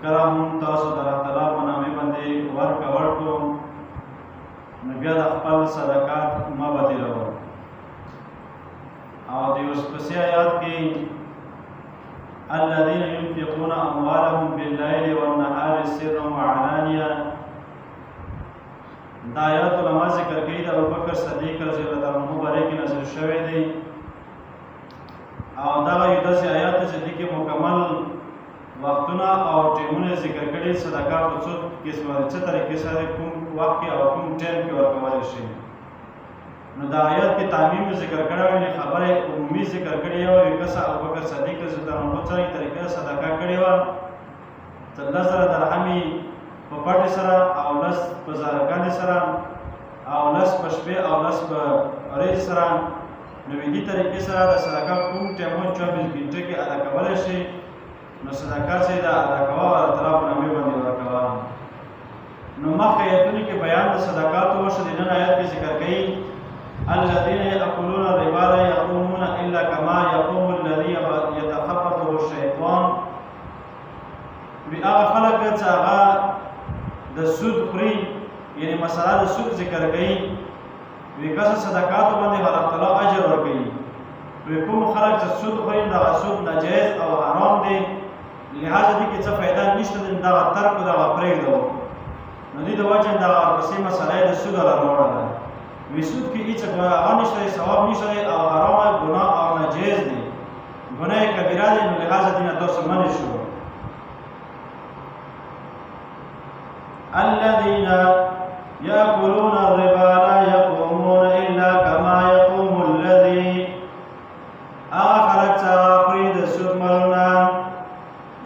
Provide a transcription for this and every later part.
کله هم تاسو د الله تعالی په نامې باندې ورکړو نو بیا د خپل صدقات مه بدلوئ. او د یو پسې آیات کې الذين ينفقون اموالهم بالليل والنهار سرا وعلانيه، دا آیات علما ذکر کوي د ابوبکر صدیق رضی الله عنه باره کې نازل شوی دی. او دغه یو داسې آیات دی چې دې کې مکمل وختونه او ټیمونه ذکر کړي، صدقات په څو قسمه څه طریقې سره کوم وخت کې او کوم ټیم کې ورکولی شي. نو دا آیات کې تعمیم ذکر کړی وی، خبره عمومي ذکر کړې وه. یو کس ابوبکر صدیق رضی الله عنه څرنګه طریقه صدقه کړې وه چې 10,000 درهمې په پټې سره او 10 په زارګانې سره او 10 په شپې او 10 په ورځې سره. نو دې طریقې سره د صدقه کوم ټیمونه 24 ګنټې کې ادا کولی شي. نو صدقه چې دا ادا کوه الله تعالی په نامې باندې ورکوه. نو مخکې آیتونو کې بیان د صدقاتو وشو، د نن آیات کې ذکر کوي الذين يأكلون الربا لا يقومون إلا كما يقوم الذي يتخبطه الشيطان. هغه خلک چې هغه د سود خوري، یعنی مسله د سود ذکر کوي، وی کسه صدقاتو باندې الله تعالی اجر ورکوي. وی کوم خلک چې سود خوري دغه سود ناجایز او حرام دی، لهذا دې کې څه فایده نشته، دغه ترک دغه پرېږدو. نو دې د وجه دغه ورپسې مسله د سود راوړه ده. وی سود کې هیڅ هغه نشته، ثواب نشته او حرامه ګناه او ناجایز دی، ګناه کبیره دی. نو لهذا دې نه تاسو منع شو. الذين يأكلون الربا لا يقومون إلا كما يقوم الذي خلق خوري د سود مالونه،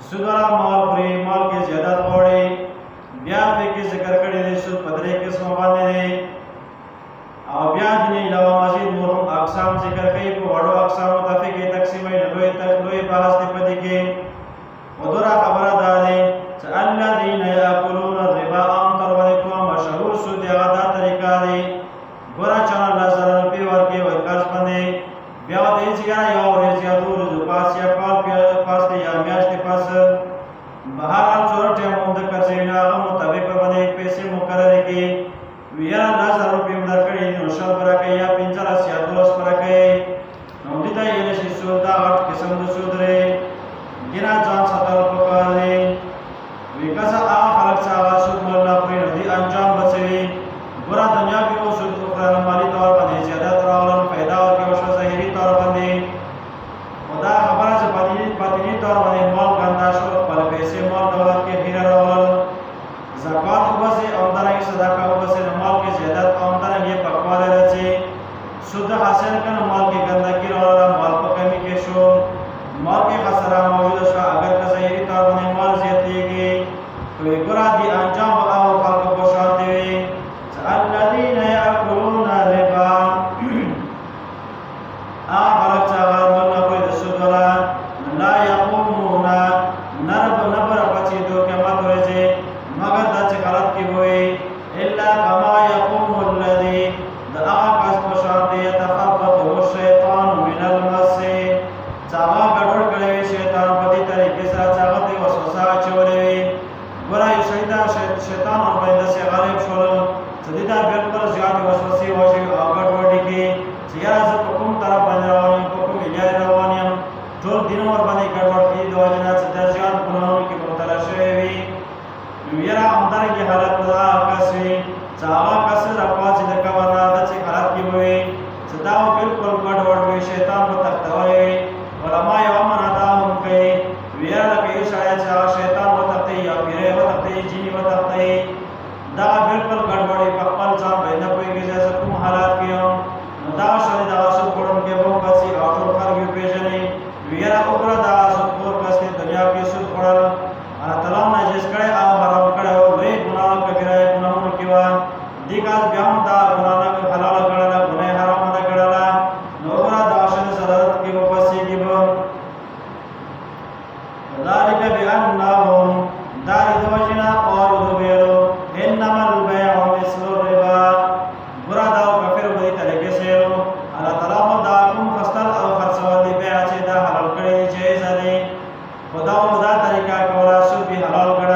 سود والا مال خوري، مال کې زیادت غواړي. بیا په کې ذکر کړی دی سود په 3 قسمه باندې دی. او بیا دې علاوه مزید نور اقسام ذکر کوي، په وړو اقسامو ته کې تقسیم یې لوی بحث دی په دې کې. ودره خبره دا دی چې الذين يأكلون الربا عام طور باندې کوم مشهور سود هغه دا طریقه دی. ګوره چې 10,000 روپۍ ورکړي وایي قرض باندې، بیا ورته هېڅ یو ورځ یا 2 ورځو پاس یا کال پاس دی یا میاشتې پاس، بهرحال څومره ټایم هم د قرض وي نو هغه مطابق باندې پیسې مقررې کړي. وي یاره 10,000 روپۍ مو درکړي دي نو 100 به راکوي یا 15 یا 12 به راکوي. نو دې ته ویلی شي سود. دا غټ قسم د سود دی، دې نه ځان ساتل پکار دی. وی کسه هغه خلک چې هغه سود مالونه خوري نو دې انجام به څه وي. ګوره دنیا کې مو سود وخوړل، مالي طور باندې زیادت راوړل، پیدا ورکړې وشوه ظاهري طور باندې. خو دا خبره چې باطني طور باندې مال ګنده شو، خپل پیسې مال دولت کې هیره راوړل. زکات وباسئ او همدارنګې صدقه وباسئ، نو مال کې زیادت او همدارنګې پاکوالی راځي. سود حاصل کړه نو مال کې ګندګي راوړله، مال په کمي کې شو، مال کې خساره موجوده شوه. اگر که ظاهري طور باندې مال زیاتېږي، وی ګوره دې انجام به هغو خلکو په شانتې وي چې الذین یأکلون الربا، هغه خلک چې هغه مالونه خوري د سود والا، لا یقومون نه به راپاڅېدو قیامت ورځې مګر دا چې حالت کې به وي الا کما یقوم الذي، د هغه کس په شانتې یتخبطه الشیطان من المس، چې هغه ګډوډ کړی وي شیطان په دې طریقې سره چې هغه ته وسوسه اچولی وي. ګوره یو سړي ته شیطان ورباندې داسې غالب شول چې دې ته بلکل زیاتې وسوسې وشوي او ګډوډي کې چې یاره زه په کوم طرف باندې روان یم، په کومې لارې روان یم. ټول دین ورباندې ګډوډ کړي د وجې نه چې دا زیات ګناهونو کې مبتلا شوی وي. نو یاره همدارنګې حالت به د هغه کس وي چې هغه کس راپاڅېد قبر نه، داسې حالت کې به وي چې دا به بلکل ګډوډ وي، شیطان به تښتولی وي. علما یوه معنا دا هم کوي، وي یاره لکه یو سړی چې هغه شیطان وتښتوي یا پیری وتښتوي، جیني وتښتوي، دغه بلکل ګډوډ وي، په خپل ځان به نه پوهېږي چې زه کوم حالات کې یم. نو دغه سړی دغه سود خوړونکی به وباسي او ټول خلک یې وپېژني. وي یاره وګوره دغه سودخور کس دی دنیا کې سود خوړل الله تعالی ناجیز کړی او حرام کړی و، لوی ګناه کبیره ګناهونو کې وه. دې کس بیا هم دا ګناه نه حلاله ګڼله، ګناه یې حرامه نه ګڼله. نو وګوره دغه شی ضرورت کې وباسېږي به. ذلک بأنهم، دا د وجې نه قالو د ویلو انما البیع مثل الربا. ګوره دا کافر به دې طریقې سره الله تعالی به دا کوم خستل او خرڅول د بیع چې دا حلال کړی دی جایزه دی، خو دا به دا طریقه کوله سود به حلال کړه.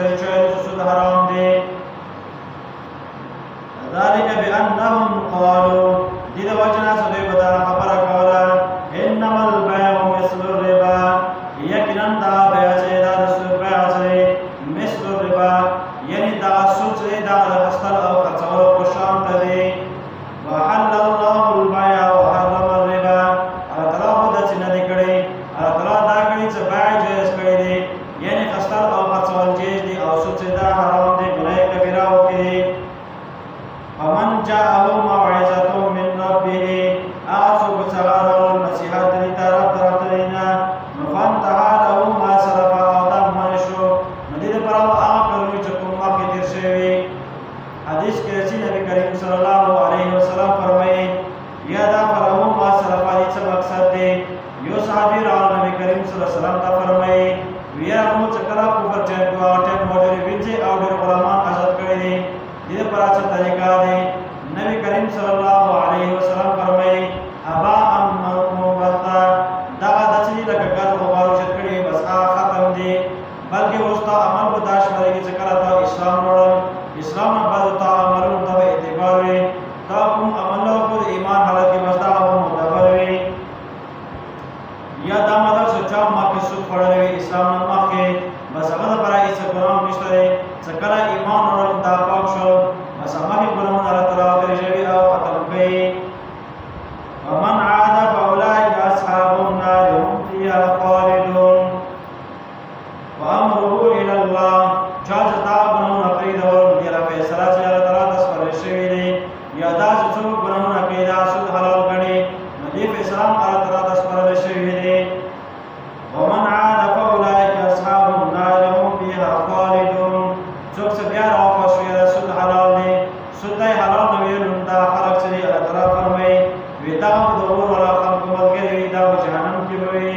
کړي چې سود حرام دی ذلك بانهم قالوا دې د وجنا څه دوی به خبره کوله انما البيع مثل الربا یقینا دا بیع چې دا د سود بیع چې مثل الربا یعنی دا سود چې دا د اصل او خرڅولو په شان دی وحل الله البيع وحرم الربا الله تعالی د چې نه دی کړی الله تعالی دا کړی چې بیع جائز کړی دی یعنی اصل او خرڅول جائز دي او سود چې دا حرام دی ګناه کبیره وکړي فمن جاءه موعظة من ربه آسوك سغاره النصيحة لطرف طرفنا فانتهى له ما سلف آدم منشو ندید پراو آقلوی چکم واقع تیر شوی حدیث کے رسی نبی کریم صلی اللہ علیہ وسلم فرمائی یادا فرہو ما سلف علی چا مقصد دے یو صحابی راو نبی کریم صلی اللہ علیہ وسلم تا فرمائی ویا مو چکلا کفر چنکو آٹے موٹر بنچے آوڈر غلامان حضرت کردی دے دید پر اچھا طریقہ دے نبی کریم صلی اللہ علیہ وسلم فرمائی ابا امتا دا دچنی لکا گرد غبارو شد کردی بس ختم دی بلکہ وستا عمل بداش مرگی چکلا تا اسلام روڑا اسلام بعد تا عملون تا اعتبار وی تا کم عملو خود ایمان حالت کی بستا ہم مدبر وی یا دا مدر سچا ماکی سود پڑھنے اسلام نمک کے بس اغد برا اس گناہ مشترے چکلا ایمان روڑا دا پاک شو بس اماکی گناہون اللہ تعالیٰ برجوی او ختم گئی ومن عاد فاولئک اصحاب النار هم فيها خالدون وامره الى الله چاچ تا گناہون اقید اور دیرہ فیصلہ چی اللہ تعالیٰ دس پر شوی دی یا دا چو گناہون اقیدہ سود حلال گنی ندی فیصلہ اللہ تعالیٰ دس پر شوی دی ومن عاد فاولئک اصحاب النار هم فيها خالدون چوک سے بیار آفا شوی سود حلال دی سود حلال نویل انتا خلق چلی اللہ تعالیٰ فرمائی ویداو دور والا خلق مدگر ویداو جہنم کی بوئی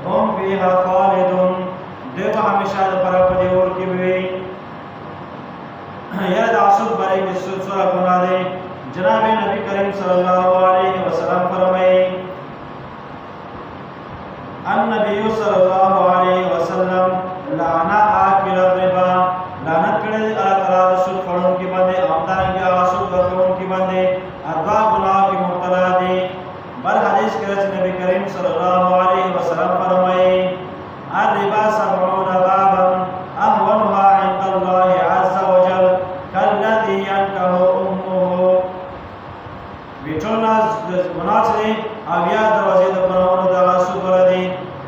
هم فيها خالدون دیو ہمیشہ پر دیور کی بوئی یا دا سود برے کی سود سورہ گناہ دے جناب نبی کریم صلی اللہ علیہ وسلم فرمائی النبی صلی اللہ علیہ وسلم لعنا آکل الربا لعنت کرے اللہ تعالی سود کھڑوں کی بندے آمدان کی سود کھڑوں کی بندے اربع گناہ کی مبتلا دے بل حدیث کے نبی کریم صلی اللہ علیہ وسلم فرمائے الربا 70 بابا اهونها عند الله عز وجل كالذي ينكح امه بیٹھونا گناہ سے اویا دروازے د گناہوں دا سود ولدی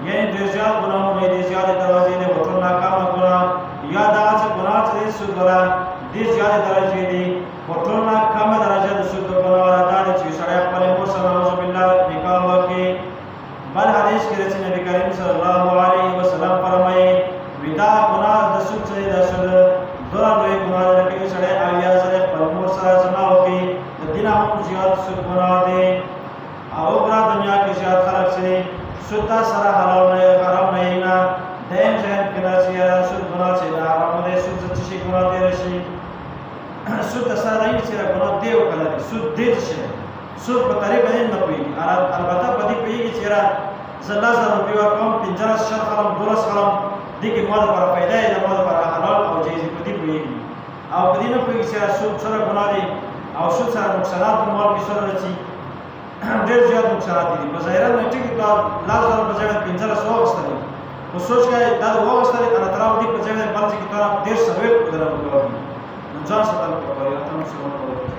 یعنی د زیاد گناہوں د زیاد دروازے د وټونا کام گناہ یا دا چې گناہ سے سود ولا د زیاد درجه دی وټونا کم درجه د سود گناہ دا چې سړی خپل مور سره نعوذ بالله نکاح وکي بل حدیث کې رسول نبی کریم صلی الله علیه وسلم فرمایي ودا گناہ د سود سے د سود دورا لوی گناہ لکه سړی اویا سره خپل مور سره زنا وکي د دینه هم زیاد سود گناہ دی او برا دنیا کې زیاد خلق سے سود سره حلال نه حرام نه نه دیم ځین کنا چې سود گناہ سے حرام نه سود څه شي گناہ دی رشي سود سره نه چې گناہ دی او کله سود دی شي سود په طریق باندې نه کوي البته په دې پیږي چې را زلا زر روپیه کوم 50 شر خلم 12 خلم دې کې مال پر پیدا دی مال پر حلال او جایز په دې پیږي او په دې نه پیږي چې سود سره گناہ دی او سود سره نقصانات مال کې سره رچي ډېر زیات نقصانات دي په ظاهر نه ټیک دا لاس در په ځای 1500 واستل او سوچ کې دا واستل الله تعالی دې په ځای باندې چې طرف ډېر سوي قدرت وکړي نو ځان سره په اړه تاسو